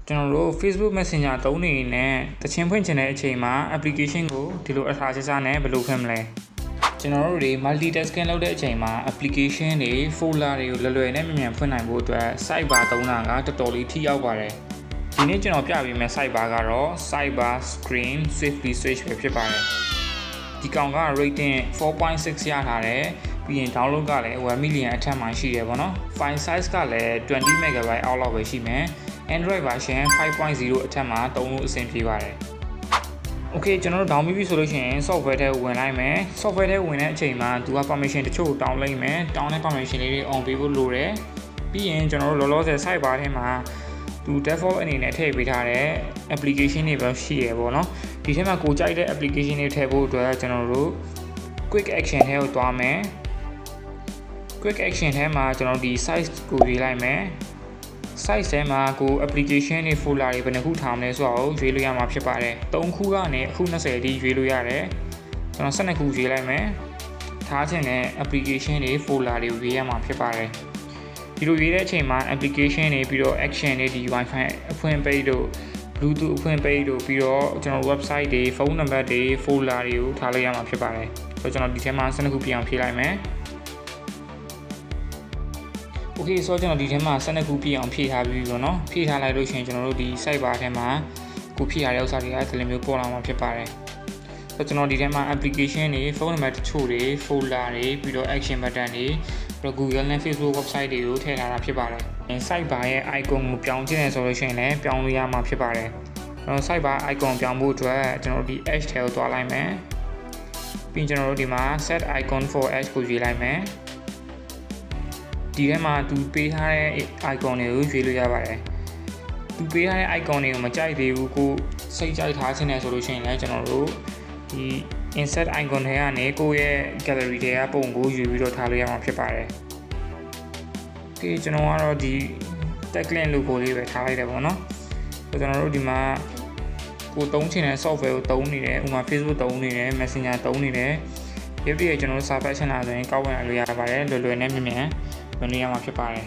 ကျွန်တော်တို့ Facebook Messenger သုံးနေနဲ့တချင်ဖွင့်ချင်တဲ့အချိန်မှာ application ကိုဒီလိုအထာချာချာနဲ့ဘယ်လိုဖွင့်မလဲကျွန်တော်တို့တွေ multitasking လုပ်တဲ့အချိန်မှာ application တွေ folder တွေကိုလွယ်လွယ်နဲ့မြန်ဖွင့်နိုင်ဖို့အတွက် sidebar သုံးတာကတော်တော်လေးထိရောက်ပါတယ်ဒီနေ့ကျွန်တော်ပြပေးမယ့် sidebar ကတော့ sidebar screen swiftly switch ပဲဖြစ်ပါတယ်ဒီကောင်က rating 4.6 ရထားတယ်ပြီးရင် download ကလည်း1 million အထက်မှာရှိတယ်ပေါ့နော် file size ကလည်း20 MB အောက်လောက်ပဲရှိမယ်Android version 5.0 အထက်မှာသုံးလို့အဆင်ပြေပါတယ်။ Okay ကျွန်တော်တို့ down ပြီဆိုလို့ရှိရင် software ထဲဝင်လိုက်မယ်။ software ထဲဝင်တဲ့အချိန်မှာသူက permission တချို့တောင်းလိုက်မယ်။တောင်းတဲ့ permission လေးတွေ on ပေးဖို့လိုတယ်။ပြီးရင်ကျွန်တော်တို့လောလောဆယ် sidebar ထဲမှာသူ default အနေနဲ့ထည့်ပေးထားတဲ့ application တွေပဲရှိရပေါ့နော်။ဒီထဲမှာကိုကြိုက်တဲ့ application တွေထည့်ဖို့အတွက်ကျွန်တော်တို့ quick action ထဲကိုသွားမယ်။ quick action ထဲမှာကျွန်တော်ဒီ size ကိုရွေးလိုက်မယ်။ size ထဲမှာကို application တွေ folder တွေဘယ်နှခုထားမလဲဆိုတာကိုရွေးလို့ရမှာဖြစ်ပါတယ်3ခုကနေအခု20အထိရွေးလို့ရတယ်ကျွန်တော်12ခုရွေးလိုက်မယ်ထားချင်တဲ့ application တွေ folder တွေရွေးရမှာဖြစ်ပါတယ်ဒီလိုရွေးတဲ့အချိန်မှာ application တွေပြီးတော့ action တွေဒီ Wi-Fi အဖွင့်ပိတ်တို့ Bluetooth အဖွင့်ပိတ်တို့ပြီးတော့ကျွန်တော် website တွေ phone number တွေ folder တွေကိုထားလိုက်ရမှာဖြစ်ပါတယ်ဆိုတော့ကျွန်တော်ဒီထဲမှာ12ခုပြအောင်ဖြည့်လိုက်မယ်Okay ဆိုတော့ကျွန်တော်ဒီထဲမှာ12ခုပြည့်အောင်ဖြည့်ထားပြီးပြီเนาะဖြည့်ထားလိုက်လို့ရှိရင်ကျွန်တော်တို့ဒီ sidebar ထဲမှာကိုဖြည့်ရတဲ့ဥစ္စာတွေကဒီလိုမျိုးပေါ်လာမှာဖြစ်ပါတယ်ဆိုတော့ကျွန်တော်ဒီထဲမှာ application တွေ phone number တချို့တွေ folder တွေပြီးတော့ action button တွေပြီးတော့ Google နဲ့ Facebook website တွေကိုထည့်ထားတာဖြစ်ပါတယ် sidebar ရဲ့ icon ကိုပြောင်းချင်တယ်ဆိုလို့ရှိရင်လည်းပြောင်းလို့ရမှာဖြစ်ပါတယ်ကျွန်တော် sidebar icon ပြောင်းဖို့အတွက်ကျွန်တော်တို့ဒီ edge ထဲကိုသွားလိုက်မယ်ပြီးကျွန်တော်တို့ဒီမှာ set icon for edge ကိုရွေးလိုက်မယ်ဒီထဲမှာသူပေးထားတဲ့ icon တွေကိုရွေးလို့ရပါတယ်သူပေးထားတဲ့ icon တွေကိုမကြိုက်သေးဘူးကိုစိတ်ကြိုက်ထားခြင်းနဲ့ဆိုလို့ရှိရင်လည်းကျွန်တော်တို့ဒီ insert icon ထဲကနေကိုယ့်ရဲ့ gallery ထဲကပုံကိုရွေးပြီးတော့ထားလို့ရမှာဖြစ်ပါတယ် Okay ကျွန်တော်ကတော့ဒီ tagline logo လေးပဲထားလိုက်တယ်ပေါ့နော်ဆိုတော့ကျွန်တော်တို့ဒီမှာကိုသုံးချင်တဲ့ software ကိုသုံးနေတယ်ဥပမာ Facebook သုံးနေတယ် Messenger သုံးနေတယ်ဒီပြည့်ကျွန်တော်တို့စာဖတ်ချင်တာဆိုရင်ကောက်ဝင်လာလို့ရပါတယ်လွယ်လွယ်နဲ့မြန်မြန်ဝင်လို့ရမှာဖြစ်ပါတယ်